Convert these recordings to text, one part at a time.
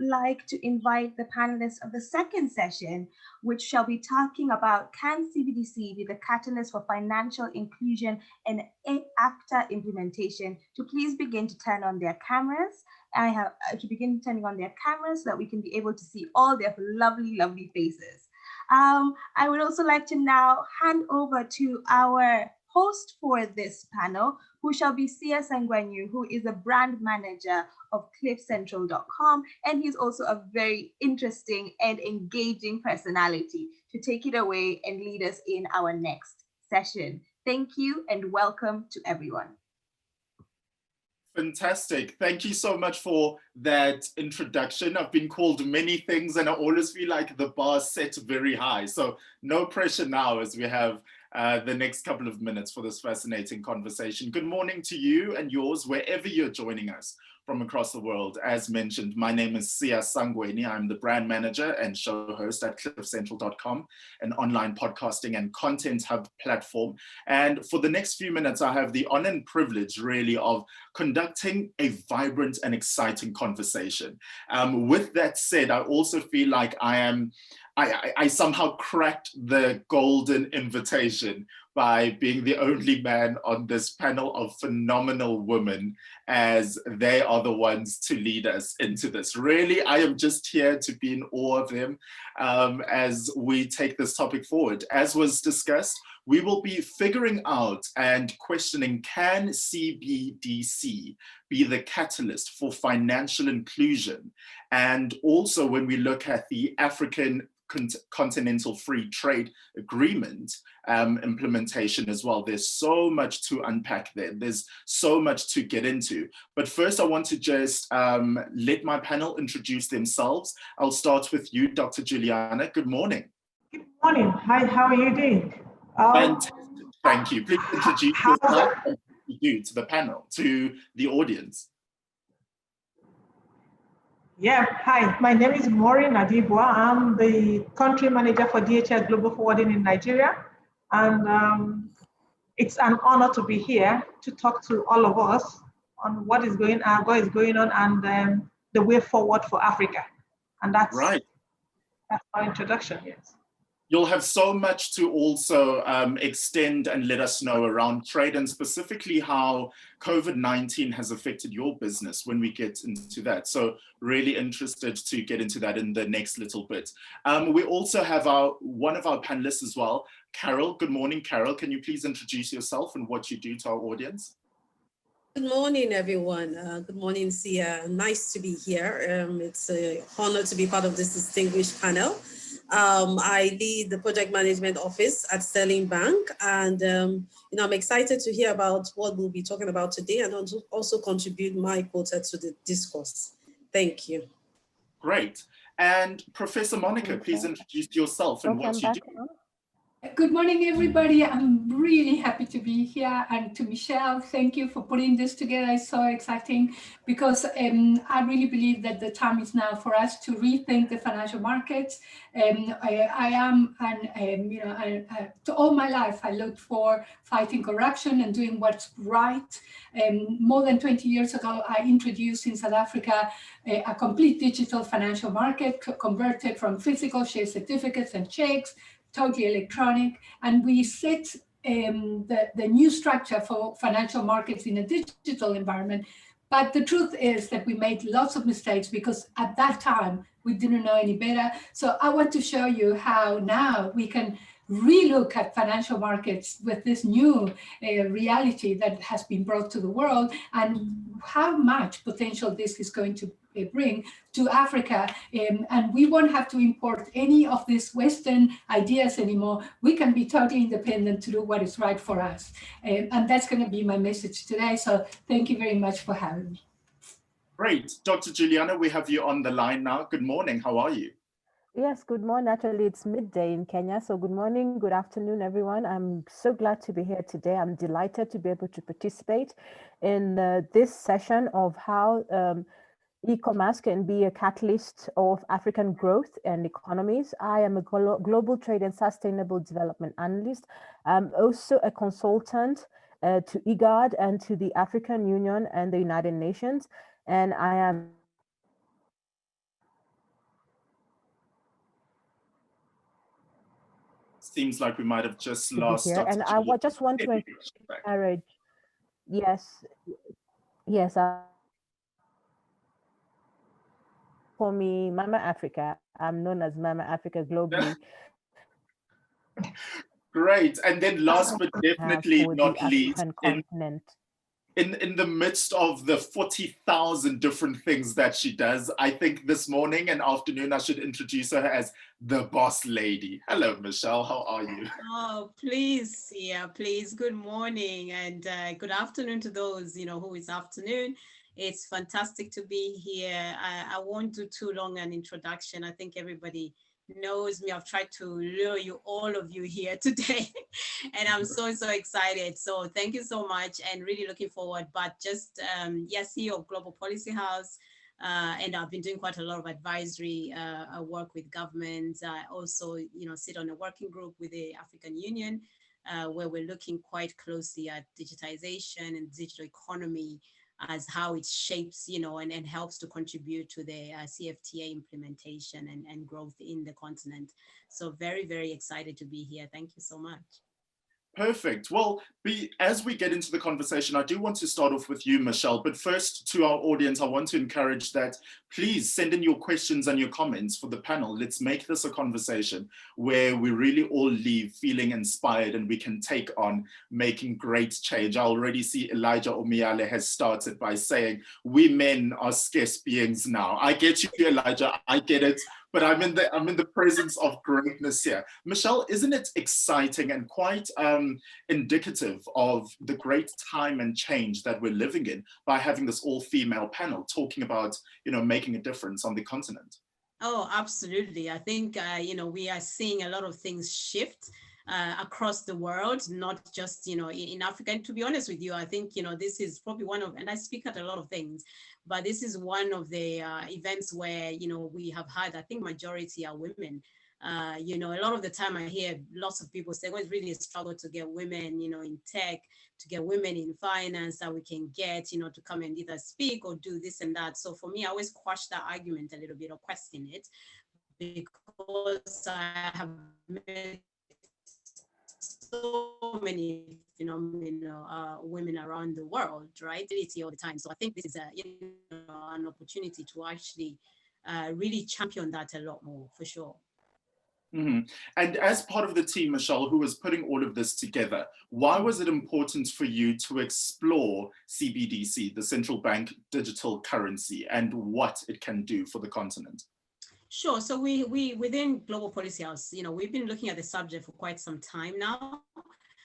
like to invite the panelists of the second session, which shall be talking about, can CBDC be the catalyst for financial inclusion and AfCFTA implementation, to please begin to turn on their cameras. I have to begin turning on their cameras so that we can be able to see all their lovely, lovely faces. I would also like to now hand over to our host for this panel, who shall be Sia Sangwenyu, who is a brand manager of cliffcentral.com, and he's also a very interesting and engaging personality to take it away and lead us in our next session. Thank you and welcome to everyone. Fantastic. Thank you so much for that introduction. I've been called many things and I always feel like the bar is set very high. So no pressure now as we have the next couple of minutes for this fascinating conversation. Good morning to you and yours, wherever you're joining us from across the world. As mentioned, my name is Sia Sangweni. I'm the brand manager and show host at cliffcentral.com, an online podcasting and content hub platform. And for the next few minutes, I have the honor and privilege really of conducting a vibrant and exciting conversation. With that said, I also feel like I somehow cracked the golden invitation by being the only man on this panel of phenomenal women, as they are the ones to lead us into this. Really, I am just here to be in awe of them as we take this topic forward. As was discussed, we will be figuring out and questioning, can CBDC be the catalyst for financial inclusion? And also when we look at the African Continental Free Trade Agreement implementation as well. There's so much to unpack there. There's so much to get into. But first I want to just let my panel introduce themselves. I'll start with you, Dr. Juliana. Good morning. Good morning. Hi, how are you doing? Fantastic, thank you. Please introduce yourself and you to the panel, to the audience. Yeah, hi, my name is Maureen Adibwa. I'm the country manager for DHL Global Forwarding in Nigeria. And it's an honor to be here to talk to all of us on what is going on and the way forward for Africa. And that's right. That's our introduction, yes. You'll have so much to also extend and let us know around trade and specifically how COVID-19 has affected your business when we get into that. So really interested to get into that in the next little bit. We also have one of our panelists as well, Carol. Good morning, Carol. Can you please introduce yourself and what you do to our audience? Good morning, everyone. Good morning, Sia. Nice to be here. It's an honor to be part of this distinguished panel. I lead the project management office at Sterling Bank, and I'm excited to hear about what we'll be talking about today and also contribute my quota to the discourse. Thank you. Great. And Professor Monica, please introduce yourself and what you do. Good morning, everybody. I'm really happy to be here. And to Michelle, thank you for putting this together. It's so exciting because I really believe that the time is now for us to rethink the financial markets. All my life, I looked for fighting corruption and doing what's right. More than 20 years ago, I introduced in South Africa a complete digital financial market converted from physical share certificates and checks, totally electronic, and we set the new structure for financial markets in a digital environment. But the truth is that we made lots of mistakes because at that time we didn't know any better. So I want to show you how now we can relook at financial markets with this new reality that has been brought to the world and how much potential this is going to bring to Africa. And we won't have to import any of these Western ideas anymore. We can be totally independent to do what is right for us. And that's going to be my message today. So thank you very much for having me. Great. Dr. Juliana, we have you on the line now. Good morning. How are you? Yes, good morning. Actually, it's midday in Kenya. So good morning, good afternoon, everyone. I'm so glad to be here today. I'm delighted to be able to participate in this session of how e-commerce can be a catalyst of African growth and economies. I am a global trade and sustainable development analyst. I'm also a consultant to IGAD and to the African Union and the United Nations. And I am Seems like we might have just to be lost here. Dr. And I just want to encourage, yes, for me, Mama Africa, I'm known as Mama Africa globally. Great. And then last but definitely for not the least, African continent. In the midst of the 40,000 different things that she does, I think this morning and afternoon I should introduce her as the boss lady. Hello, Michelle. How are you? Oh, please, yeah, please. Good morning and good afternoon to those, who is afternoon. It's fantastic to be here. I won't do too long an introduction. I think everybody knows me. I've tried to lure you, all of you here today, and I'm so excited. So thank you so much and really looking forward. But just, CEO of Global Policy House, and I've been doing quite a lot of advisory work with governments. I also, sit on a working group with the African Union, where we're looking quite closely at digitization and digital economy as how it shapes, and helps to contribute to the CFTA implementation and growth in the continent. So very, very excited to be here. Thank you so much. Perfect. Well, as we get into the conversation, I do want to start off with you, Michelle. But first, to our audience, I want to encourage that please send in your questions and your comments for the panel. Let's make this a conversation where we really all leave feeling inspired and we can take on making great change. I already see Elijah Omiale has started by saying, we men are scarce beings now. I get you, Elijah, I get it. But I'm in the presence of greatness here. Michelle, isn't it exciting and quite indicative of the great time and change that we're living in by having this all-female panel talking about, making a difference on the continent? Oh, absolutely. I think, we are seeing a lot of things shift across the world, not just, in Africa. And to be honest with you, I think, this is probably one of, and I speak at a lot of things, but this is one of the events where, we have had, I think majority are women. A lot of the time I hear lots of people say, well, it's really a struggle to get women, in tech, to get women in finance that we can get, to come and either speak or do this and that. So for me, I always quash that argument a little bit or question it, because I have met so many women around the world, right? All the time. So I think this is an opportunity to actually really champion that a lot more, for sure. Mm-hmm. And as part of the team, Michelle, who was putting all of this together, why was it important for you to explore CBDC, the central bank digital currency, and what it can do for the continent? Sure. So we within Global Policy House, we've been looking at the subject for quite some time now,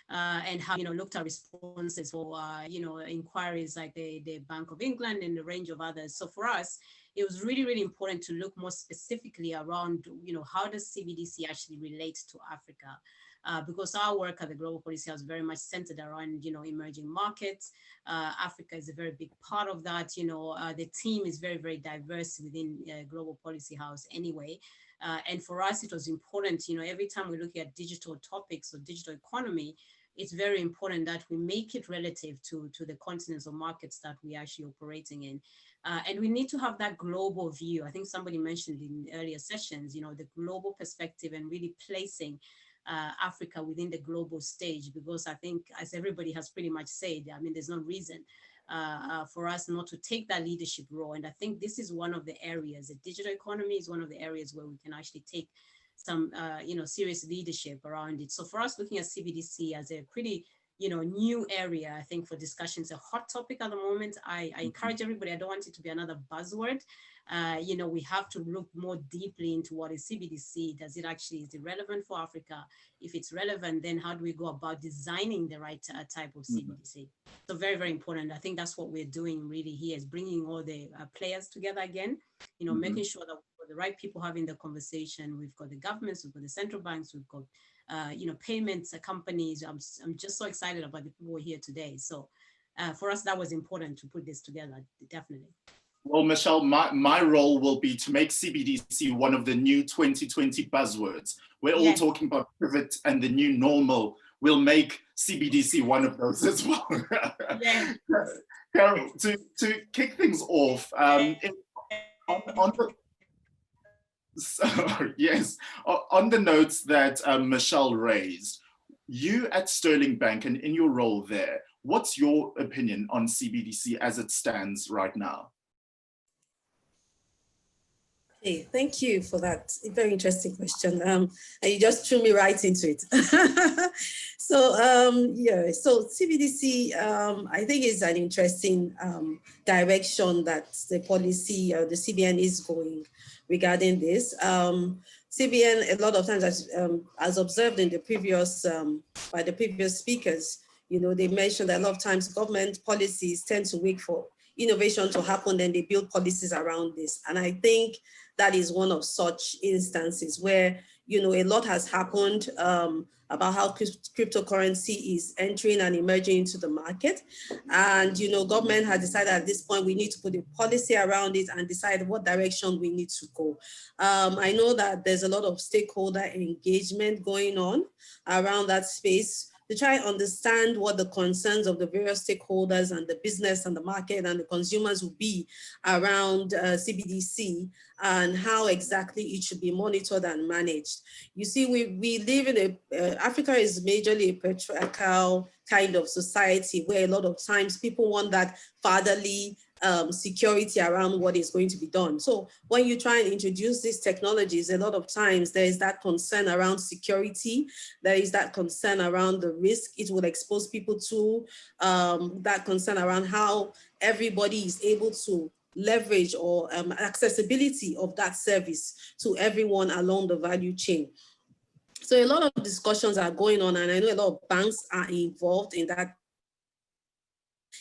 and have looked at responses for inquiries like the Bank of England and a range of others. So for us, it was really, really important to look more specifically around how does CBDC actually relate to Africa. Because our work at the Global Policy House is very much centered around, emerging markets. Africa is a very big part of that. The team is very, very diverse within Global Policy House anyway. And for us, it was important, every time we look at digital topics or digital economy, it's very important that we make it relative to the continents or markets that we're actually operating in. And we need to have that global view. I think somebody mentioned in earlier sessions, the global perspective and really placing Africa within the global stage, because I think, as everybody has pretty much said, there's no reason for us not to take that leadership role. And I think this is one of the areas, the digital economy is one of the areas where we can actually take some, serious leadership around it. So for us, looking at CBDC as a pretty, new area, I think for discussions, a hot topic at the moment. I encourage everybody, I don't want it to be another buzzword. We have to look more deeply into what is CBDC. Is it relevant for Africa? If it's relevant, then how do we go about designing the right type of CBDC? So very, very important. I think that's what we're doing really here, is bringing all the players together again, making sure that we've got the right people having the conversation. We've got the governments, we've got the central banks, we've got payments companies. I'm just so excited about the people here today. So for us, that was important to put this together, definitely. Well, Michelle, my role will be to make CBDC one of the new 2020 buzzwords. We're all talking about pivot and the new normal. We'll make CBDC one of those as well. Yes. Carol, to kick things off, So, yes, on the notes that Michelle raised, you at Sterling Bank and in your role there, what's your opinion on CBDC as it stands right now? Hey, thank you for that very interesting question. And you just threw me right into it. So CBDC, I think is an interesting direction that the policy, the CBN is going regarding this. CBN, a lot of times, as observed in the previous, by the previous speakers, they mentioned that a lot of times government policies tend to wait for innovation to happen, then they build policies around this. And I think that is one of such instances where, a lot has happened about how cryptocurrency is entering and emerging into the market. And, government has decided at this point, we need to put a policy around it and decide what direction we need to go. I know that there's a lot of stakeholder engagement going on around that space to try and understand what the concerns of the various stakeholders and the business and the market and the consumers will be around CBDC and how exactly it should be monitored and managed. You see, we live in Africa is majorly a patriarchal kind of society where a lot of times people want that fatherly security around what is going to be done. So when you try and introduce these technologies, a lot of times there is that concern around security. There is that concern around the risk it will expose people to, that concern around how everybody is able to leverage or accessibility of that service to everyone along the value chain. So a lot of discussions are going on, and I know a lot of banks are involved in that.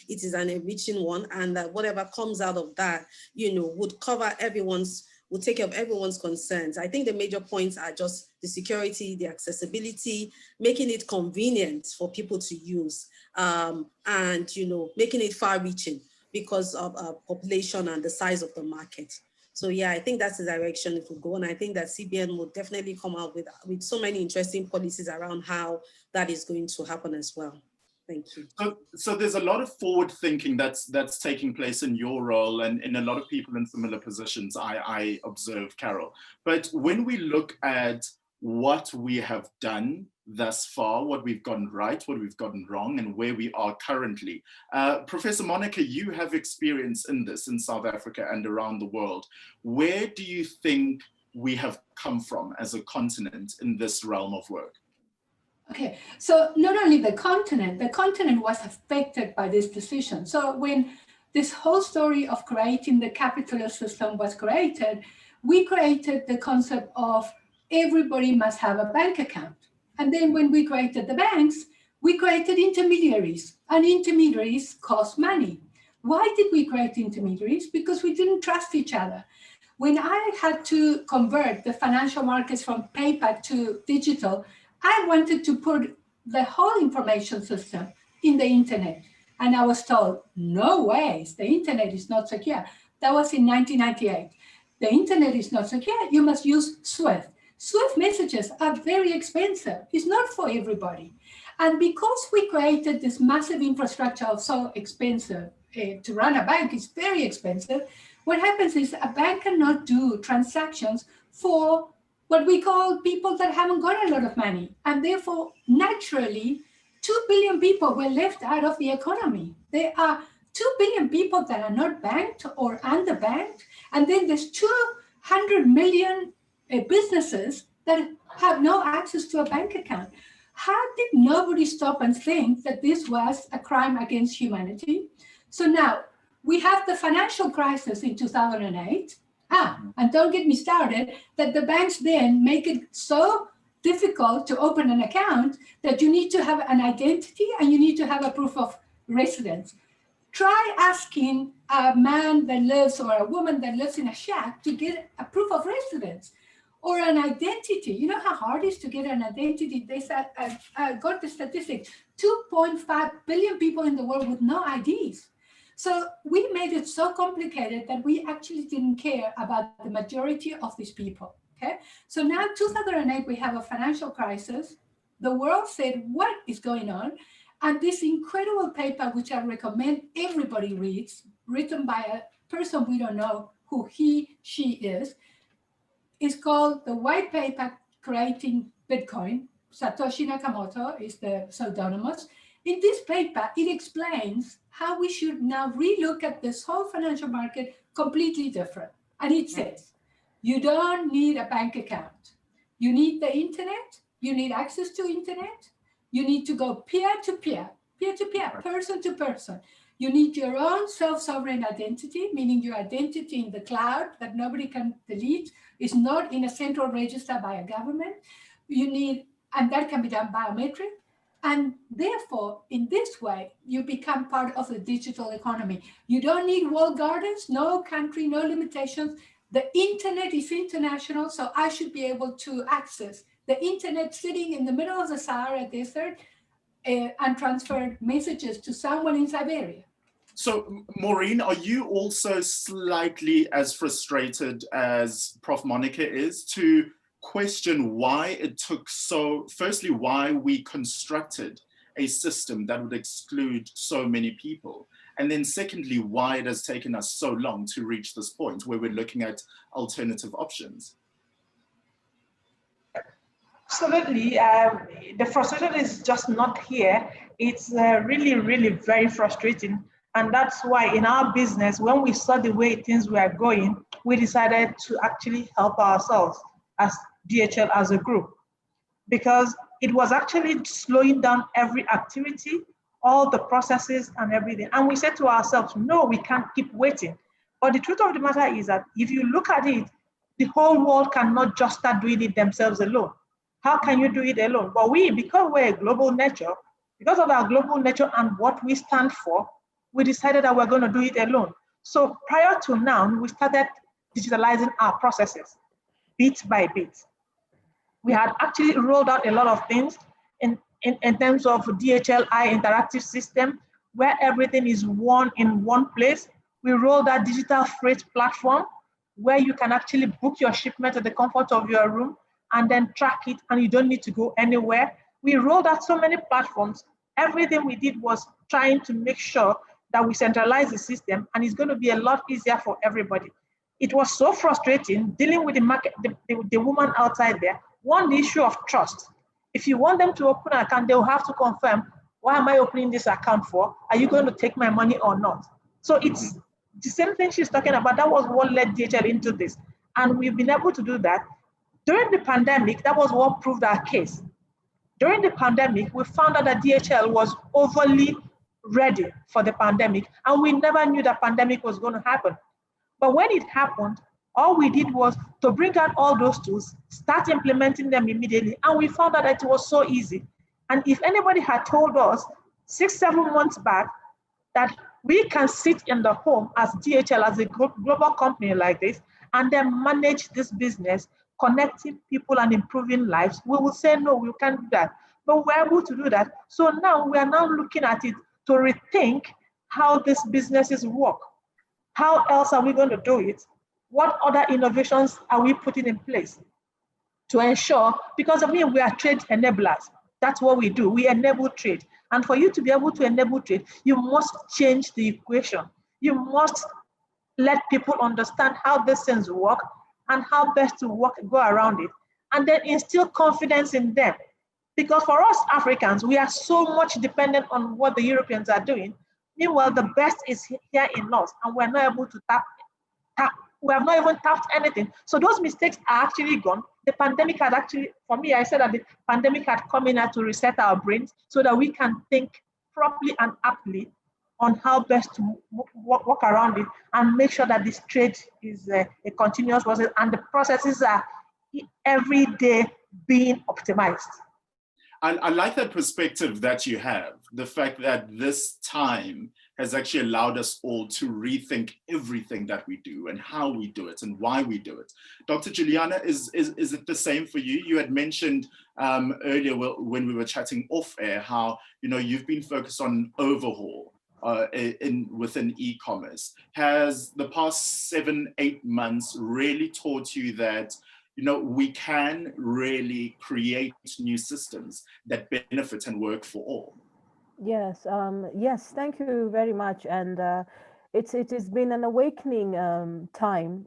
It is an enriching one, and that whatever comes out of that, would cover would take care of everyone's concerns. I think the major points are just the security, the accessibility, making it convenient for people to use, and making it far-reaching because of population and the size of the market. So yeah, I think that's the direction it will go. And I think that CBN will definitely come out with so many interesting policies around how that is going to happen as well. Thank you. So there's a lot of forward thinking that's taking place in your role and in a lot of people in similar positions, I observe, Carol. But when we look at what we have done thus far, what we've gotten right, what we've gotten wrong, and where we are currently. Professor Monica, you have experience in this in South Africa and around the world. Where do you think we have come from as a continent in this realm of work? Okay, so not only the continent was affected by this decision. So when this whole story of creating the capitalist system was created, we created the concept of everybody must have a bank account. And then when we created the banks, we created intermediaries, and intermediaries cost money. Why did we create intermediaries? Because we didn't trust each other. When I had to convert the financial markets from paper to digital, I wanted to put the whole information system in the internet. And I was told, no ways, the internet is not secure. That was in 1998. The internet is not secure, you must use SWIFT. SWIFT messages are very expensive. It's not for everybody. And because we created this massive infrastructure of so expensive, to run a bank is very expensive, what happens is a bank cannot do transactions for what we call people that haven't got a lot of money. And therefore, naturally, 2 billion people were left out of the economy. There are 2 billion people that are not banked or underbanked. And then there's 200 million businesses that have no access to a bank account. How did nobody stop and think that this was a crime against humanity? So now we have the financial crisis in 2008. And don't get me started that the banks then make it so difficult to open an account that you need to have an identity and you need to have a proof of residence. Try asking a man that lives or a woman that lives in a shack to get a proof of residence or an identity. You know how hard it is to get an identity? They said, I got the statistics, 2.5 billion people in the world with no IDs. So we made it so complicated that we actually didn't care about the majority of these people, okay? So now 2008, we have a financial crisis. The world said, what is going on? And this incredible paper, which I recommend everybody reads, written by a person we don't know who he, she is, is called the White Paper Creating Bitcoin. Satoshi Nakamoto is the pseudonymous. In this paper, it explains how we should now relook at this whole financial market completely different. And it says, you don't need a bank account. You need the internet. You need access to internet. You need to go peer-to-peer, person to person. You need your own self-sovereign identity, meaning your identity in the cloud that nobody can delete, is not in a central register by a government. You need, and that can be done biometric. And therefore, in this way, you become part of the digital economy. You don't need walled gardens, no country, no limitations. The internet is international, so I should be able to access the internet sitting in the middle of the Sahara Desert and transfer messages to someone in Siberia. So, Maureen, are you also slightly as frustrated as Prof. Monica is to question why it took so, firstly, why we constructed a system that would exclude so many people? And then secondly, why it has taken us so long to reach this point where we're looking at alternative options? Absolutely. The frustration is just not here. It's really, really very frustrating. And that's why in our business, when we saw the way things were going, we decided to actually help ourselves as DHL as a group, because it was actually slowing down every activity, all the processes and everything. And we said to ourselves, no, we can't keep waiting. But the truth of the matter is that if you look at it, the whole world cannot just start doing it themselves alone. How can you do it alone? But we, because we're a global nature, because of our global nature and what we stand for, we decided that we're going to do it alone. So prior to now, we started digitalizing our processes bit by bit. We had actually rolled out a lot of things in terms of DHLi interactive system, where everything is in one place. We rolled out digital freight platform, where you can actually book your shipment at the comfort of your room and then track it, and you don't need to go anywhere. We rolled out so many platforms. Everything we did was trying to make sure that we centralize the system, and it's going to be a lot easier for everybody. It was so frustrating dealing with the market, the woman outside there. One, the issue of trust. If you want them to open an account, they'll have to confirm, why am I opening this account for? Are you going to take my money or not? So it's the same thing she's talking about. That was what led DHL into this. And we've been able to do that. During the pandemic, that was what proved our case. During the pandemic, we found out that DHL was overly ready for the pandemic, and we never knew that pandemic was going to happen. But when it happened, all we did was to bring out all those tools, start implementing them immediately, and we found out that it was so easy. And if anybody had told us 6-7 months back that we can sit in the home as DHL, as a global company like this, and then manage this business, connecting people and improving lives, we will say, no, we can't do that. But we're able to do that. So now we are now looking at it to rethink how these businesses work. How else are we going to do it? What other innovations are we putting in place to ensure, because we are trade enablers. That's what we do. We enable trade. And for you to be able to enable trade, you must change the equation. You must let people understand how these things work and how best to go around it, and then instill confidence in them. Because for us Africans, we are so much dependent on what the Europeans are doing. Meanwhile, the best is here in us, and we're not able to tap. We have not even tapped anything. So those mistakes are actually gone. The pandemic had actually, for me, I said that the pandemic had come in to reset our brains so that we can think properly and aptly on how best to work around it and make sure that this trade is a continuous process and the processes are every day being optimized. I like that perspective that you have, the fact that this time has actually allowed us all to rethink everything that we do and how we do it and why we do it. Dr. Juliana, is it the same for you? You had mentioned earlier when we were chatting off air how you've been focused on overhaul within e-commerce. Has the past 7-8 months really taught you that we can really create new systems that benefit and work for all? Yes, yes, thank you very much. And it has been an awakening time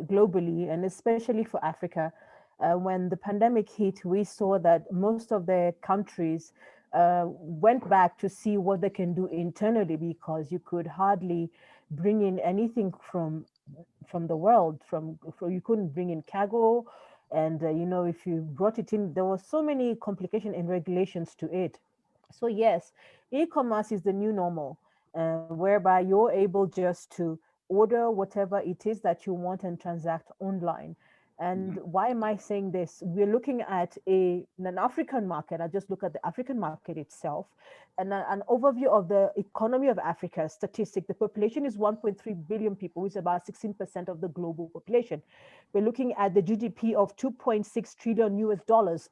globally, and especially for Africa. When the pandemic hit, we saw that most of the countries went back to see what they can do internally, because you could hardly bring in anything from the world. From you couldn't bring in cargo, and you know, if you brought it in, there were so many complications and regulations to it. So yes, e-commerce is the new normal, whereby you're able just to order whatever it is that you want and transact online. And why am I saying this? We're looking at an African market. I just look at the African market itself, and an overview of the economy of Africa statistic. The population is 1.3 billion people, which is about 16% of the global population. We're looking at the GDP of 2.6 trillion US dollars.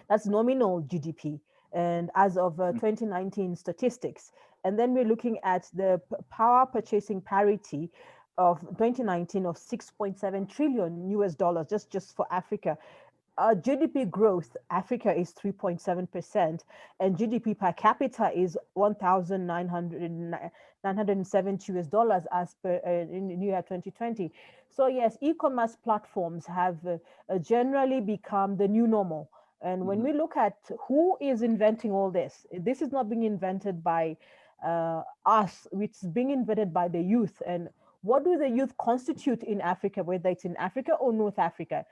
That's nominal GDP, and as of 2019 statistics. And then we're looking at the power purchasing parity of 2019 of 6.7 trillion US dollars, just for Africa. GDP growth, Africa is 3.7%, and GDP per capita is 1,970 US dollars as per in the year 2020. So yes, e-commerce platforms have generally become the new normal. And when we look at who is inventing all this is not being invented by us, it's being invented by the youth. And what do the youth constitute in Africa, whether it's in Africa or North Africa?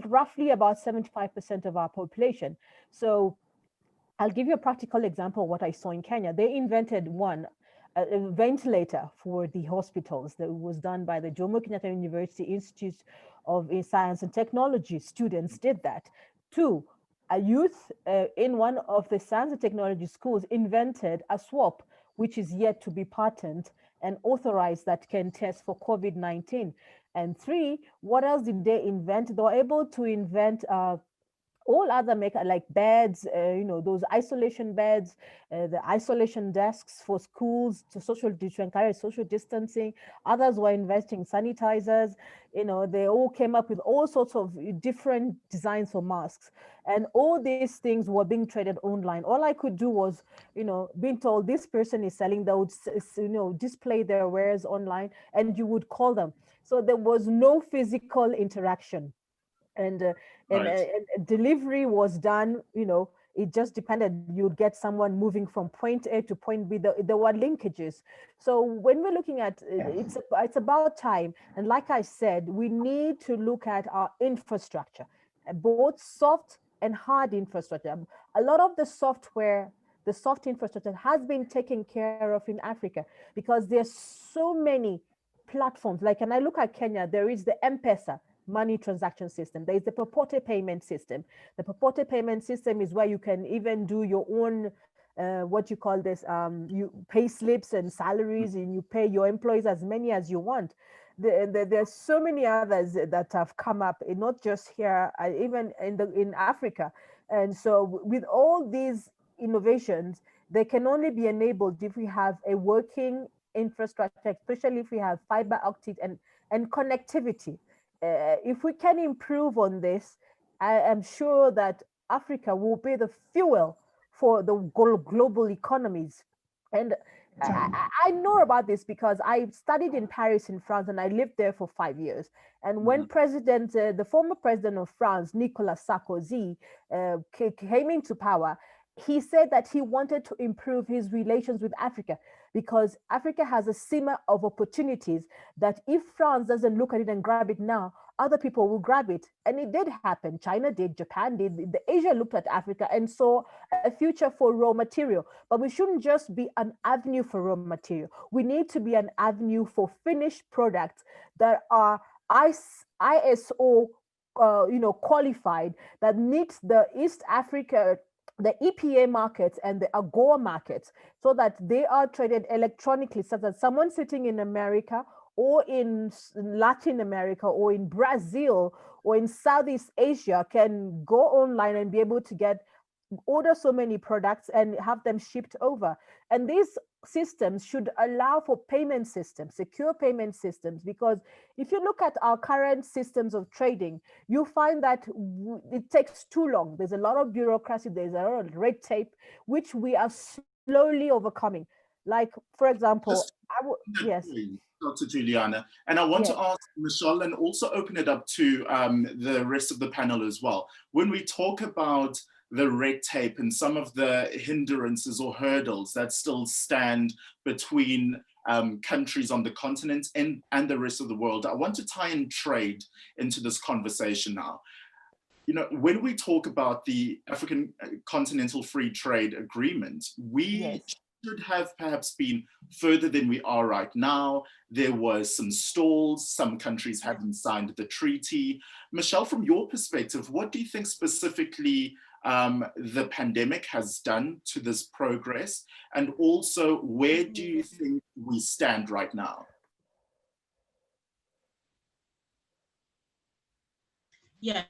Roughly about 75% of our population. So I'll give you a practical example of what I saw in Kenya. They invented a ventilator for the hospitals that was done by the Jomo Kenyatta University Institute of Science and Technology. Students did that. Two, a youth in one of the science and technology schools invented a swab, which is yet to be patented and authorized, that can test for COVID-19. And three, what else did they invent? They were able to invent all other like beds, those isolation beds, the isolation desks for schools to encourage social distancing. Others were investing sanitizers. They all came up with all sorts of different designs for masks. And all these things were being traded online. All I could do was, being told this person is selling, they would, display their wares online, and you would call them. So there was no physical interaction. And delivery was done, it just depended. You'd get someone moving from point A to point B. There were linkages. So when we're looking at it's about time. And like I said, we need to look at our infrastructure, both soft and hard infrastructure. A lot of the soft infrastructure has been taken care of in Africa, because there's so many platforms. Like, and I look at Kenya, there is the M-Pesa money transaction system. There is the purported payment system. The purported payment system is where you can even do your own, you pay slips and salaries, and you pay your employees as many as you want. There's so many others that have come up, not just here, even in Africa. And so with all these innovations, they can only be enabled if we have a working infrastructure, especially if we have fiber optic and connectivity. If we can improve on this, I am sure that Africa will be the fuel for the global economies. And I know about this because I studied in Paris in France, and I lived there for 5 years. And when the former president of France, Nicolas Sarkozy, came into power, he said that he wanted to improve his relations with Africa, because Africa has a simmer of opportunities that if France doesn't look at it and grab it now, other people will grab it. And it did happen. China did, Japan did, Asia looked at Africa and saw a future for raw material. But we shouldn't just be an avenue for raw material. We need to be an avenue for finished products that are ISO qualified, that meets the East Africa, the EPA markets and the AGOA markets, so that they are traded electronically, so that someone sitting in America or in Latin America or in Brazil or in Southeast Asia can go online and be able to order so many products and have them shipped over. And these systems should allow for payment systems, secure payment systems, because if you look at our current systems of trading, you find that it takes too long. There's a lot of bureaucracy, there's a lot of red tape, which we are slowly overcoming. Like, for example, Just yes. Dr. Juliana, and I want Yes. to ask Michelle and also open it up to the rest of the panel as well. When we talk about the red tape and some of the hindrances or hurdles that still stand between countries on the continent and the rest of the world, I want to tie in trade into this conversation now. You know, when we talk about the African Continental Free Trade Agreement, we should have perhaps been further than we are right now. There was some stalls, some countries haven't signed the treaty. Michelle, from your perspective, what do you think specifically the pandemic has done to this progress? And also, where do you think we stand right now? Yes,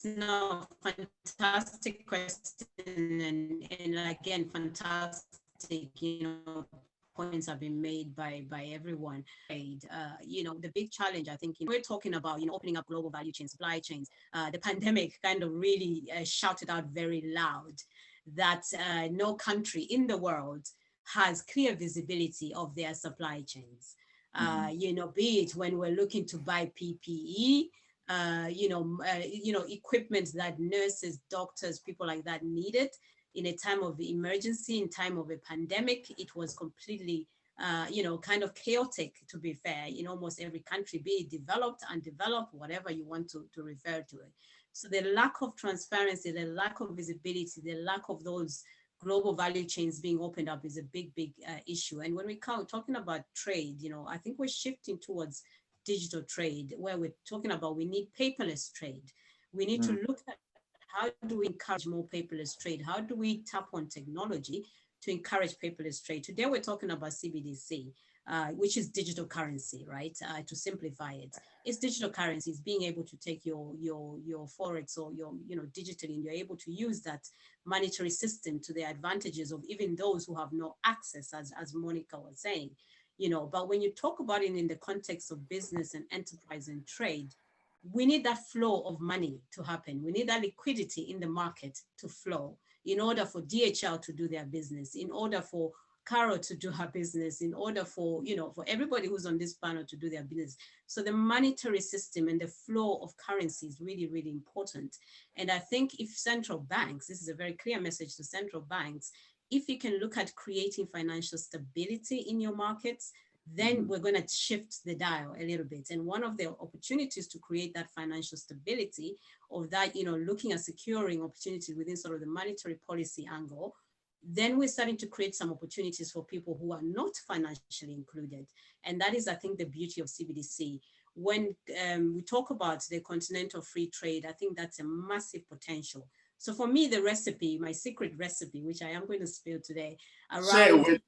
no, fantastic question, and again, fantastic, points have been made by everyone. The big challenge, I think, we're talking about, opening up global value chains, supply chains. The pandemic kind of really shouted out very loud that no country in the world has clear visibility of their supply chains. Be it when we're looking to buy PPE, equipment that nurses, doctors, people like that needed in a time of emergency, in time of a pandemic. It was completely, kind of chaotic, to be fair, in almost every country, be it developed, undeveloped, whatever you want to refer to it. So the lack of transparency, the lack of visibility, the lack of those global value chains being opened up is a big issue. And when we come talking about trade, I think we're shifting towards digital trade, where we're talking about we need paperless trade. We need to look at how do we encourage more paperless trade? How do we tap on technology to encourage paperless trade? Today, we're talking about CBDC, which is digital currency, right? To simplify it, it's digital currency. It's being able to take your Forex or digitally, and you're able to use that monetary system to the advantages of even those who have no access, as Monica was saying. But when you talk about it in the context of business and enterprise and trade, we need that flow of money to happen. We need that liquidity in the market to flow in order for DHL to do their business, in order for Caro to do her business, in order for, for everybody who's on this panel to do their business. So the monetary system and the flow of currency is really, really important. And I think if central banks, this is a very clear message to central banks, if you can look at creating financial stability in your markets, then we're going to shift the dial a little bit. And one of the opportunities to create that financial stability of that, looking at securing opportunities within sort of the monetary policy angle, then we're starting to create some opportunities for people who are not financially included. And that is, I think, the beauty of CBDC. When we talk about the continental free trade, I think that's a massive potential. So for me, the recipe, my secret recipe, which I am going to spill today, around,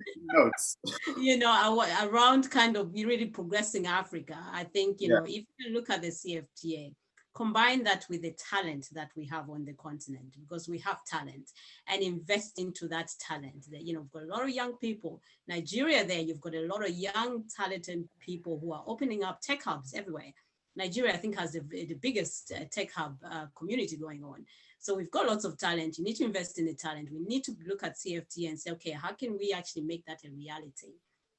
around kind of really progressing Africa, I think, if you look at the CFTA, combine that with the talent that we have on the continent, because we have talent, and invest into that talent. That, you've got a lot of young people. Nigeria there, you've got a lot of young, talented people who are opening up tech hubs everywhere. Nigeria, I think, has the biggest tech hub community going on. So we've got lots of talent. You need to invest in the talent. We need to look at CFTA and say, okay, how can we actually make that a reality?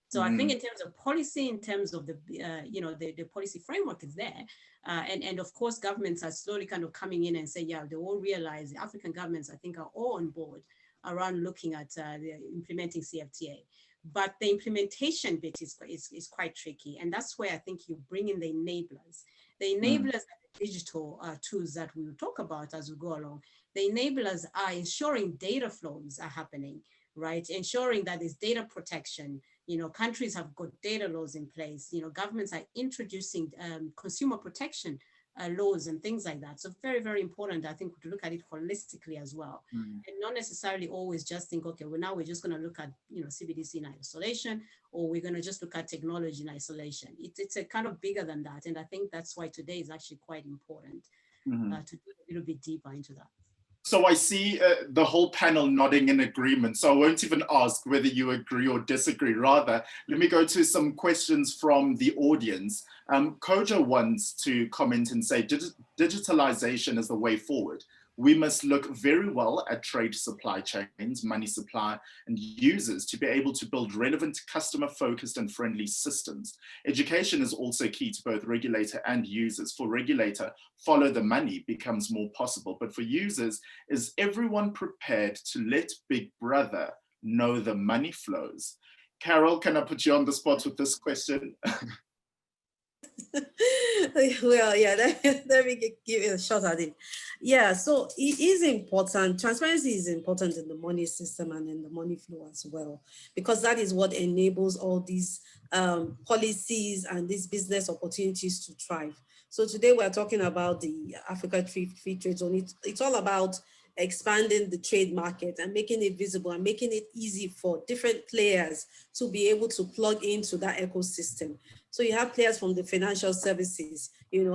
So I think in terms of policy, in terms of the, the policy framework is there. And of course, governments are slowly kind of coming in and say, yeah, they all realize, the African governments, I think, are all on board around looking at implementing CFTA. But the implementation bit is quite tricky. And that's where I think you bring in the enablers. The enablers are the digital tools that we will talk about as we go along. The enablers are ensuring data flows are happening, right? Ensuring that there's data protection. Countries have got data laws in place. Governments are introducing consumer protection laws and things like that. So very, very important, I think, to look at it holistically as well. And not necessarily always just think, okay, well, now we're just going to look at, CBDC in isolation, or we're going to just look at technology in isolation. It's a kind of bigger than that. And I think that's why today is actually quite important to do a little bit deeper into that. So I see the whole panel nodding in agreement. So I won't even ask whether you agree or disagree. Rather, let me go to some questions from the audience. Kojo wants to comment and say, digitalization is the way forward. We must look very well at trade supply chains, money supply, and users to be able to build relevant, customer-focused and friendly systems. Education is also key to both regulator and users. For regulator, follow the money becomes more possible. But for users, is everyone prepared to let Big Brother know the money flows? Carol, can I put you on the spot with this question? Well, yeah, let me give it a shot at it. Yeah, so it is important. Transparency is important in the money system and in the money flow as well, because that is what enables all these policies and these business opportunities to thrive. So today we're talking about the Africa Free Trade Zone. It's all about expanding the trade market and making it visible and making it easy for different players to be able to plug into that ecosystem. So you have players from the financial services,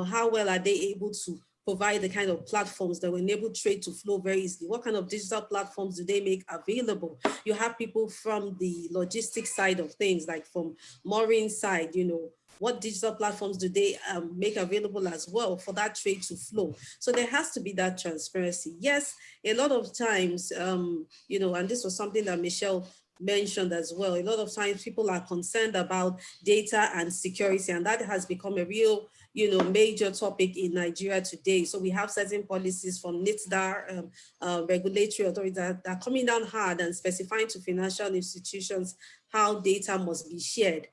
how well are they able to provide the kind of platforms that will enable trade to flow very easily? What kind of digital platforms do they make available? You have people from the logistics side of things, like from Maureen side, what digital platforms do they make available as well for that trade to flow? So there has to be that transparency. Yes, a lot of times, and this was something that Michelle mentioned as well, a lot of times people are concerned about data and security, and that has become a real major topic in Nigeria today. So we have certain policies from NITDA, regulatory authorities that are coming down hard and specifying to financial institutions how data must be shared,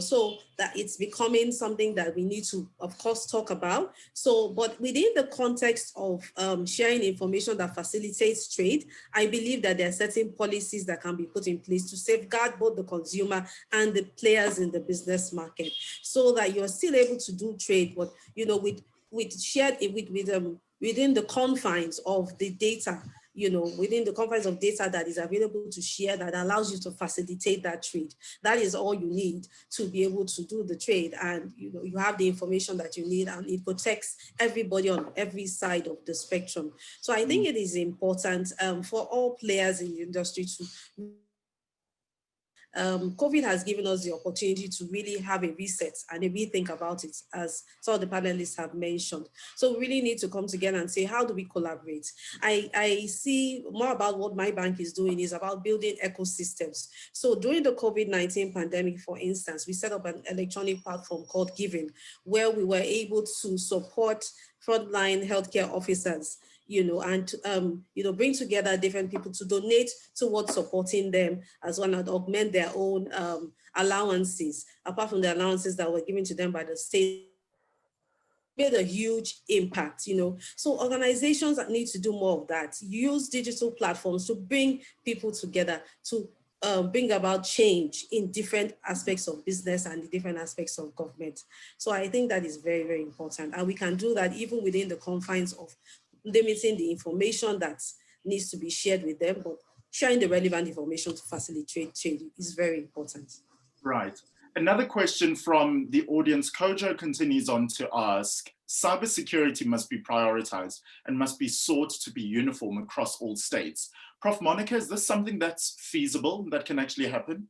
so that it's becoming something that we need to, of course, talk about. So, but within the context of sharing information that facilitates trade, I believe that there are certain policies that can be put in place to safeguard both the consumer and the players in the business market, so that you're still able to do trade, but with shared within the confines of the data, within the confines of data that is available to share, that allows you to facilitate that trade. That is all you need to be able to do the trade. And you have the information that you need, and it protects everybody on every side of the spectrum. So I think it is important for all players in the industry to COVID has given us the opportunity to really have a reset and a rethink about it, as some of the panelists have mentioned. So we really need to come together and say, how do we collaborate? I see more about what my bank is doing is about building ecosystems. So during the COVID-19 pandemic, for instance, we set up an electronic platform called Giving, where we were able to support frontline healthcare officers, and bring together different people to donate towards supporting them, as well as augment their own allowances, apart from the allowances that were given to them by the state. Made a huge impact, So organizations that need to do more of that, use digital platforms to bring people together, to bring about change in different aspects of business and the different aspects of government. So I think that is very, very important. And we can do that even within the confines of limiting the information that needs to be shared with them, but sharing the relevant information to facilitate trade is very important. Right. Another question from the audience, Kojo continues on to ask, cybersecurity must be prioritized and must be sought to be uniform across all states. Prof. Monica, is this something that's feasible, that can actually happen?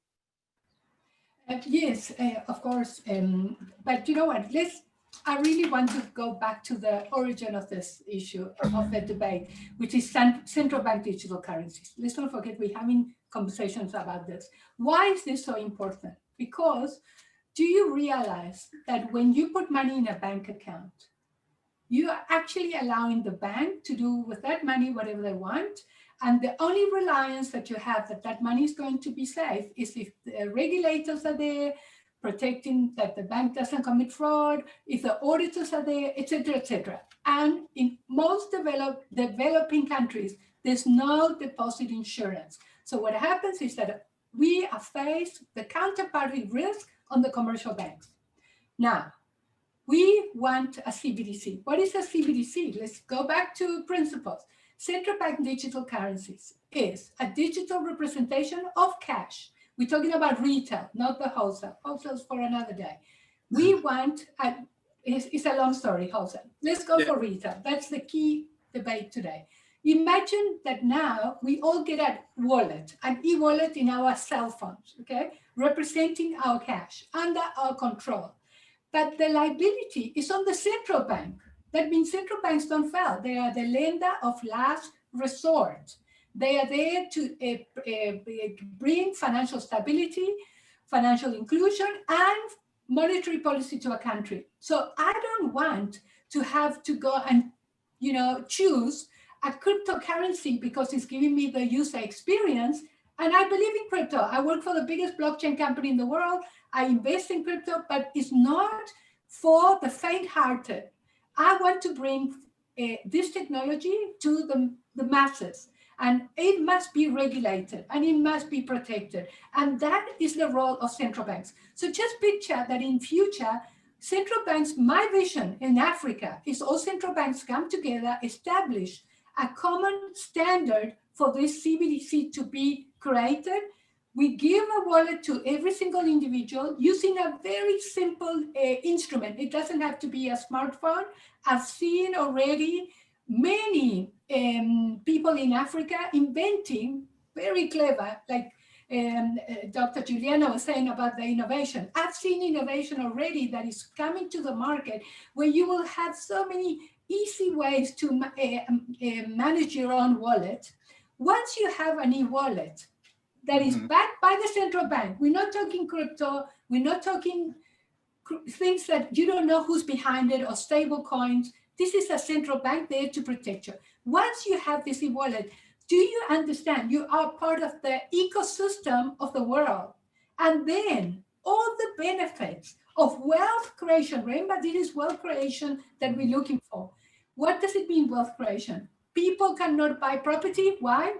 Yes, of course. But you know what, I really want to go back to the origin of this issue, of the debate, which is central bank digital currencies. Let's not forget we're having conversations about this. Why is this so important? Because do you realize that when you put money in a bank account, you are actually allowing the bank to do with that money whatever they want. And the only reliance that you have that money is going to be safe is if the regulators are there, protecting that the bank doesn't commit fraud, if the auditors are there, et cetera, et cetera. And in most developing countries, there's no deposit insurance. So what happens is that we are faced with the counterparty risk on the commercial banks. Now, we want a CBDC. What is a CBDC? Let's go back to principles. Central bank digital currencies is a digital representation of cash. We're talking about retail, not the wholesale. Wholesale's for another day. We want, it's a long story, wholesale. Let's go for retail. That's the key debate today. Imagine that now we all get a wallet, an e-wallet in our cell phones, okay? Representing our cash under our control. But the liability is on the central bank. That means central banks don't fail. They are the lender of last resort. They are there to bring financial stability, financial inclusion, and monetary policy to a country. So I don't want to have to go and, choose a cryptocurrency because it's giving me the user experience. And I believe in crypto. I work for the biggest blockchain company in the world. I invest in crypto, but it's not for the faint-hearted. I want to bring this technology to the masses, and it must be regulated and it must be protected. And that is the role of central banks. So just picture that in future, central banks, my vision in Africa is all central banks come together, establish a common standard for this CBDC to be created. We give a wallet to every single individual using a very simple instrument. It doesn't have to be a smartphone. I've seen already many people in Africa inventing, very clever, like Dr. Juliana was saying about the innovation. I've seen innovation already that is coming to the market where you will have so many easy ways to manage your own wallet. Once you have an e-wallet that is backed by the central bank, we're not talking crypto, we're not talking things that you don't know who's behind it or stable coins. This is a central bank there to protect you. Once you have this e-wallet, do you understand you are part of the ecosystem of the world? And then all the benefits of wealth creation, remember this is wealth creation that we're looking for. What does it mean, wealth creation? People cannot buy property. Why?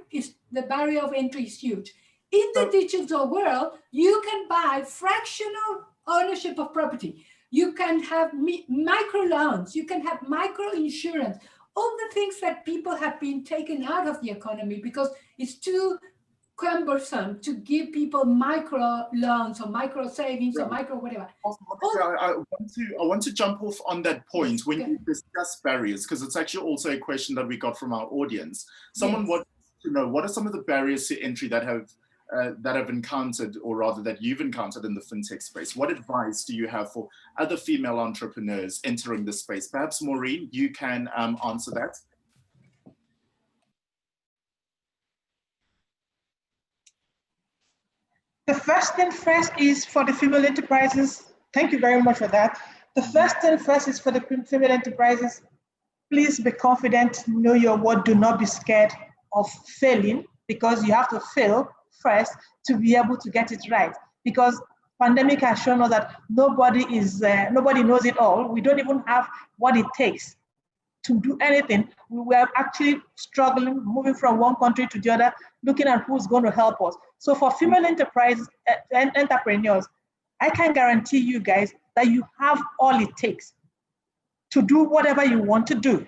The barrier of entry is huge. In the digital world, you can buy fractional ownership of property. You can have micro loans. You can have micro insurance. All the things that people have been taken out of the economy because it's too cumbersome to give people micro loans or micro savings or micro whatever. I want to jump off on that point when you discuss barriers, because it's actually also a question that we got from our audience. Someone wants to know, what are some of the barriers to entry that have encountered, or rather that you've encountered in the fintech space? What advice do you have for other female entrepreneurs entering the space? Perhaps Maureen, you can answer that. The first thing first is for the female enterprises. Thank you very much for that. The first thing first is for the female enterprises. Please be confident, know your word, do not be scared of failing, because you have to fail first to be able to get it right. Because pandemic has shown us that nobody knows it all. We don't even have what it takes to do anything. We were actually struggling, moving from one country to the other, looking at who's going to help us. So for female enterprises and entrepreneurs, I can guarantee you guys that you have all it takes to do whatever you want to do.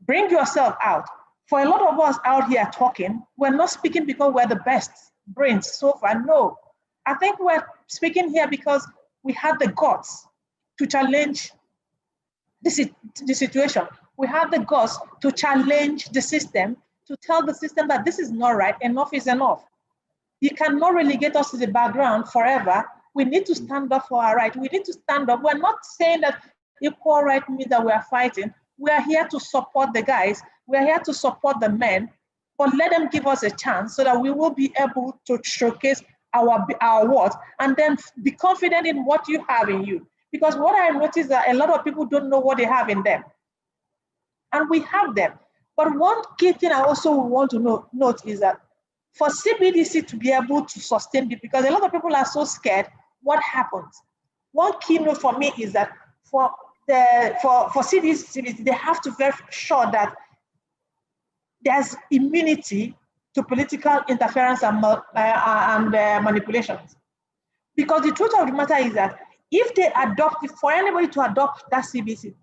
Bring yourself out. For a lot of us out here talking, we're not speaking because we're the best brains so far. No, I think we're speaking here because we had the guts to challenge the situation. We have the guts to challenge the system, to tell the system that this is not right, enough is enough. You cannot relegate us to the background forever. We need to stand up for our right. We need to stand up. We're not saying that equal right means that we are fighting. We are here to support the guys. We are here to support the men, but let them give us a chance so that we will be able to showcase our words and then be confident in what you have in you. Because what I noticed that a lot of people don't know what they have in them. And we have them. But one key thing I also want to note is that for CBDC to be able to sustain it, because a lot of people are so scared, what happens? One key note for me is that for CBDC, they have to be very sure that there's immunity to political interference and manipulations. Because the truth of the matter is that if they adopt, for anybody to adopt that CBDC,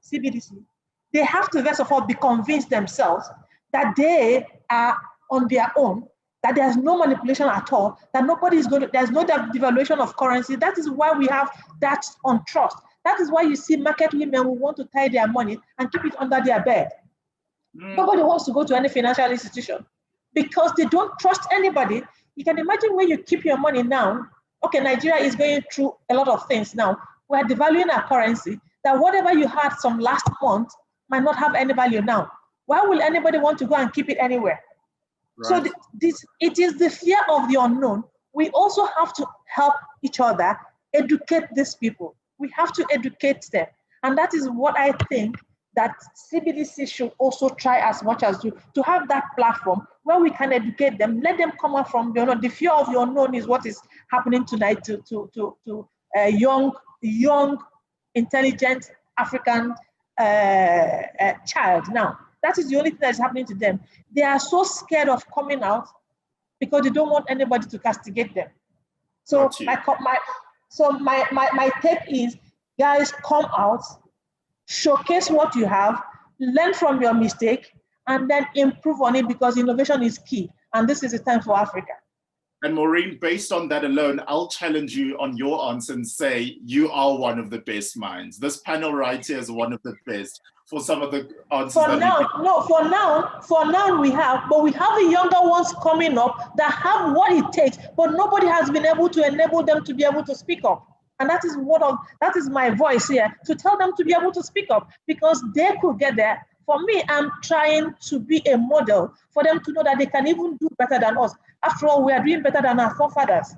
they have to first of all be convinced themselves that they are on their own, that there's no manipulation at all, that nobody is going to, there's no devaluation of currency. That is why we have that on trust. That is why you see market women who want to tie their money and keep it under their bed. Nobody wants to go to any financial institution because they don't trust anybody. You can imagine where you keep your money now. Okay, Nigeria is going through a lot of things now. We're devaluing our currency, that whatever you had some last month might not have any value now. Why will anybody want to go and keep it anywhere? Right. So it is the fear of the unknown. We also have to help each other educate these people. We have to educate them. And that is what I think that CBDC should also try as much as to have that platform where we can educate them, let them come out from, the fear of the unknown is what is happening tonight to a young, intelligent African child now. That is the only thing that is happening to them. They are so scared of coming out because they don't want anybody to castigate them. So my take is, guys, come out, showcase what you have, learn from your mistake, and then improve on it, because innovation is key. And this is the time for Africa. And Maureen, based on that alone, I'll challenge you on your answer and say you are one of the best minds. This panel right here is one of the best for some of the answers. For now we have, but we have the younger ones coming up that have what it takes, but nobody has been able to enable them to be able to speak up. And that is my voice here, to tell them to be able to speak up, because they could get there. For me, I'm trying to be a model for them to know that they can even do better than us. After all, we are doing better than our forefathers.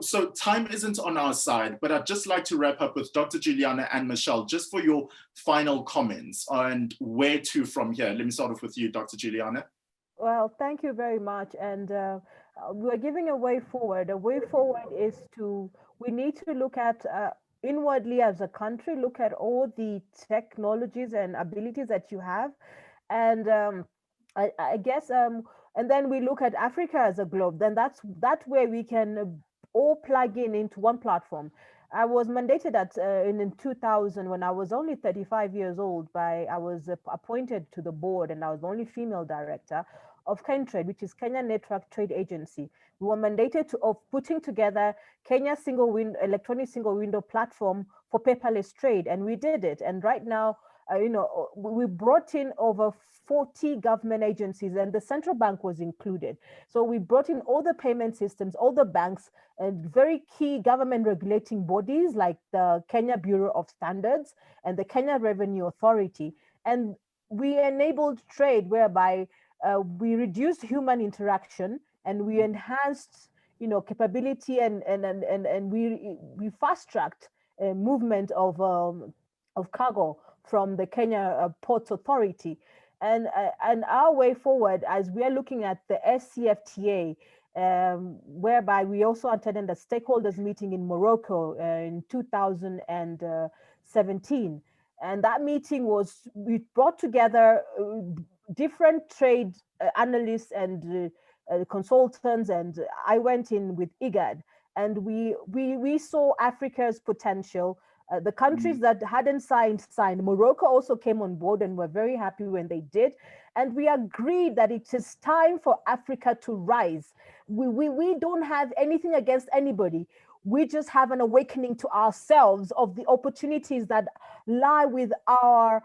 So time isn't on our side, but I'd just like to wrap up with Dr. Juliana and Michelle, just for your final comments and where to from here. Let me start off with you, Dr. Juliana. Well, thank you very much. And we're giving a way forward. A way forward is we need to look at inwardly as a country, look at all the technologies and abilities that you have. And I guess, and then we look at Africa as a globe, then that way we can all plug into one platform. I was mandated in 2000 when I was only 35 years old. I was appointed to the board, and I was the only female director of KenTrade, which is Kenya Network Trade Agency. We were mandated of putting together Kenya's electronic single window platform for paperless trade, and we did it. And right now, we brought in over 40 government agencies, and the central bank was included. So we brought in all the payment systems, all the banks, and very key government regulating bodies like the Kenya Bureau of Standards and the Kenya Revenue Authority. And we enabled trade whereby we reduced human interaction and we enhanced, capability, and we fast-tracked movement of cargo from the Kenya Ports Authority. And our way forward, as we are looking at the AfCFTA, whereby we also attended a stakeholders meeting in Morocco in 2017. And that meeting we brought together different trade analysts and consultants, and I went in with IGAD, and we saw Africa's potential. The countries that hadn't signed. Morocco also came on board, and we're very happy when they did. And we agreed that it is time for Africa to rise. We don't have anything against anybody. We just have an awakening to ourselves of the opportunities that lie with our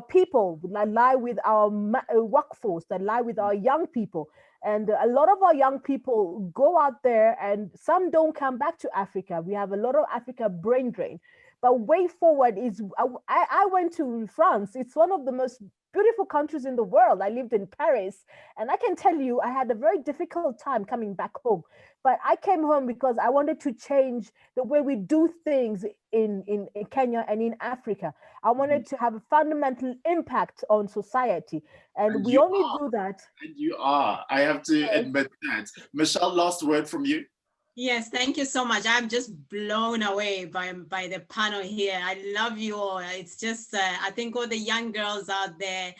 people, that lie with our workforce, that lie with our young people. And a lot of our young people go out there, and some don't come back to Africa. We have a lot of Africa brain drain. But way forward is, I went to France. It's one of the most beautiful countries in the world. I lived in Paris, and I can tell you, I had a very difficult time coming back home. But I came home because I wanted to change the way we do things in Kenya and in Africa. I wanted to have a fundamental impact on society. And we only do that. And you are. I have to admit that. Michelle, last word from you. Yes, thank you so much. I'm just blown away by the panel here. I love you all. It's just, I think all the young girls out there,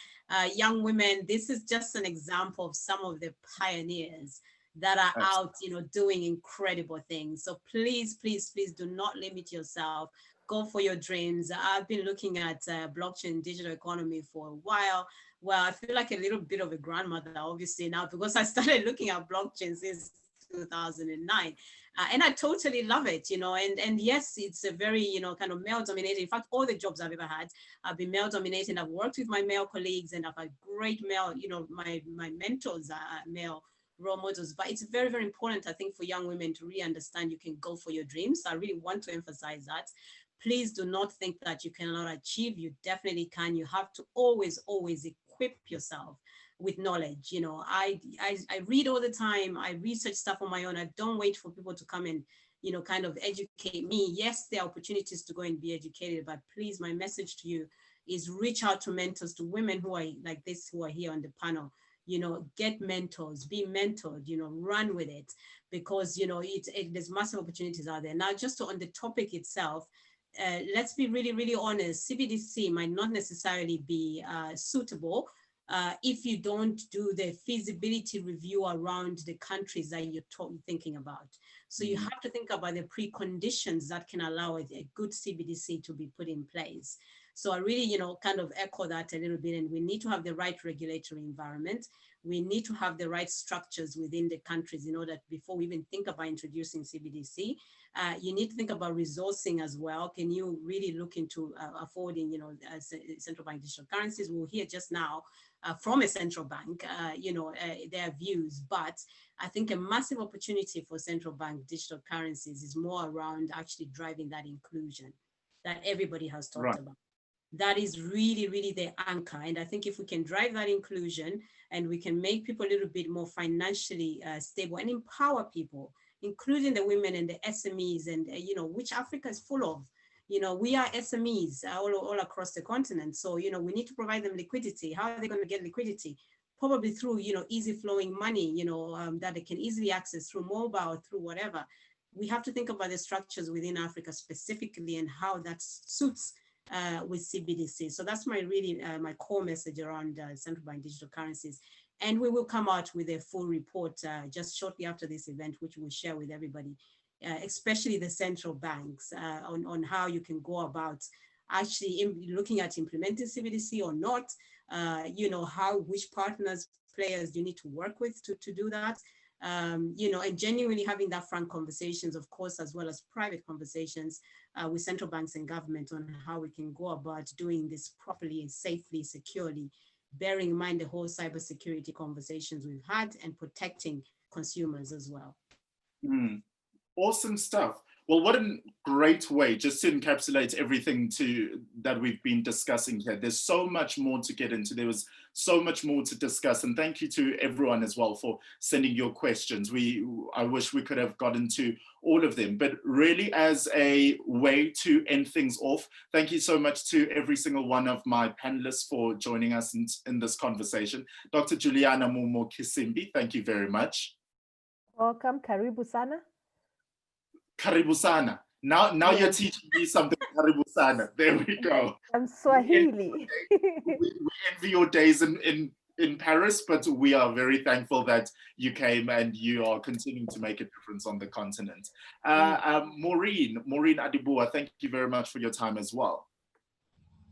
young women, this is just an example of some of the pioneers that are out, doing incredible things. So please, please, please do not limit yourself. Go for your dreams. I've been looking at blockchain digital economy for a while. Well, I feel like a little bit of a grandmother, obviously, now, because I started looking at blockchain since 2009. And I totally love it, and yes, it's a very, kind of male dominated. In fact, all the jobs I've ever had have been male dominated. I've worked with my male colleagues, and I've had great male, my mentors are male role models. But it's very, very important, I think, for young women to really understand you can go for your dreams. So I really want to emphasize that. Please do not think that you cannot achieve. You definitely can. You have to always, always equip yourself with knowledge. You know, I read all the time. I research stuff on my own. I don't wait for people to come and, you know, kind of educate me. Yes, there are opportunities to go and be educated, but please, my message to you is reach out to mentors, to women who are like this, who are here on the panel. You know, get mentors, be mentored, you know, run with it, because, you know, there's massive opportunities out there. Now, just on the topic itself, let's be really, really honest, CBDC might not necessarily be suitable if you don't do the feasibility review around the countries that you're thinking about. So you have to think about the preconditions that can allow a good CBDC to be put in place. So I really, you know, kind of echo that a little bit, and we need to have the right regulatory environment. We need to have the right structures within the countries in order, before we even think about introducing CBDC. You need to think about resourcing as well. Can you really look into affording, you know, central bank digital currencies? We'll hear just now from a central bank, you know, their views. But I think a massive opportunity for central bank digital currencies is more around actually driving that inclusion that everybody has talked about. That is really, really the anchor. And I think if we can drive that inclusion and we can make people a little bit more financially stable and empower people, including the women and the SMEs, and, you know, which Africa is full of. You know, we are SMEs all across the continent. So, you know, we need to provide them liquidity. How are they going to get liquidity? Probably through, you know, easy flowing money, you know, that they can easily access through mobile, through whatever. We have to think about the structures within Africa specifically and how that suits with CBDC. So that's my really my core message around central bank digital currencies. And we will come out with a full report just shortly after this event, which we'll share with everybody, especially the central banks, on how you can go about actually looking at implementing CBDC or not, you know, which partners, players you need to work with to do that. You know, and genuinely having that frank conversations, of course, as well as private conversations with central banks and government on how we can go about doing this properly and safely, securely, bearing in mind the whole cybersecurity conversations we've had and protecting consumers as well. Awesome stuff. Well, what a great way just to encapsulate everything that we've been discussing here. There's so much more to get into. There was so much more to discuss. And thank you to everyone as well for sending your questions. I wish we could have gotten to all of them, but really as a way to end things off, thank you so much to every single one of my panelists for joining us in this conversation. Dr. Juliana Momo Kisimbi, thank you very much. Welcome, Karibu Sana. Karibu Sana. Now yes. You're teaching me something. Karibu Sana. There we go. I'm Swahili. We envy your days in Paris, but we are very thankful that you came and you are continuing to make a difference on the continent. Maureen Adibua, thank you very much for your time as well.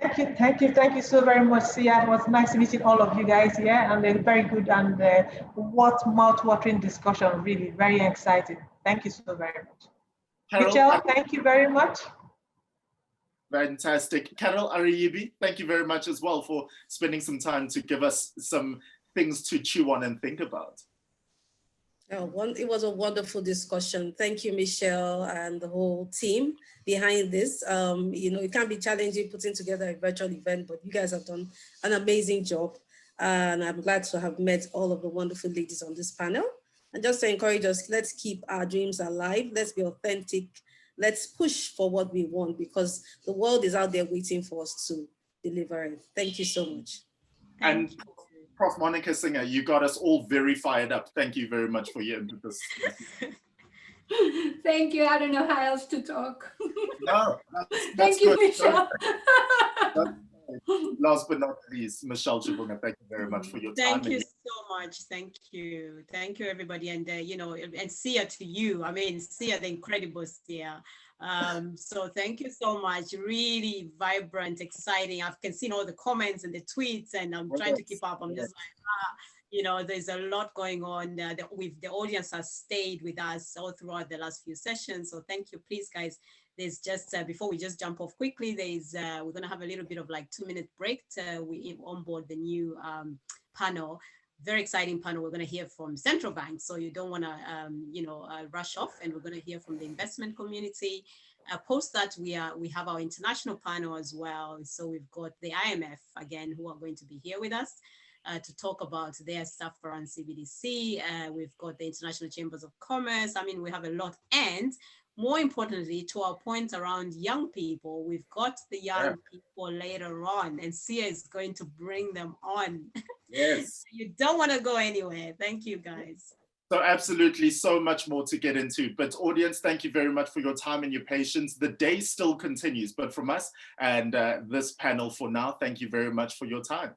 Thank you so very much, Sia. It was nice meeting all of you guys here, and a very good and mouth-watering discussion. Really, very exciting. Thank you so very much. Carol, Michelle, thank you very much. Fantastic. Carol Ariyibi, thank you very much as well for spending some time to give us some things to chew on and think about. It was a wonderful discussion. Thank you, Michelle, and the whole team behind this. You know, it can be challenging putting together a virtual event, but you guys have done an amazing job. And I'm glad to have met all of the wonderful ladies on this panel. And just to encourage us, let's keep our dreams alive. Let's be authentic. Let's push for what we want, because the world is out there waiting for us to deliver it. Thank you so much. And Prof. Monica Singer, you got us all very fired up. Thank you very much for your input. Thank you. I don't know how else to talk. No, thank you, Michelle. Last but not least, Michelle Chibunga, thank you very much for your time. Thank you so much. Thank you. Thank you, everybody. And, you know, and Sia to you. I mean, Sia, the incredible Sia. So thank you so much. Really vibrant, exciting. I can see all the comments and the tweets, and I'm trying to keep up. I'm just like, you know, there's a lot going on. The audience has stayed with us all throughout the last few sessions. So thank you. Please, guys. There's just, before we just jump off quickly, we're going to have a little bit of like 2-minute break to we onboard the new panel. very exciting panel. We're going to hear from central banks, so you don't want to, rush off. And we're going to hear from the investment community. Post that, we have our international panel as well. So we've got the IMF again, who are going to be here with us to talk about their stuff around CBDC. We've got the International Chambers of Commerce. I mean, we have a lot. And more importantly, to our point around young people, we've got the young people later on, and Sia is going to bring them on. Yes. You don't want to go anywhere. Thank you, guys. So absolutely, so much more to get into. But audience, thank you very much for your time and your patience. The day still continues, but from us and this panel for now, thank you very much for your time.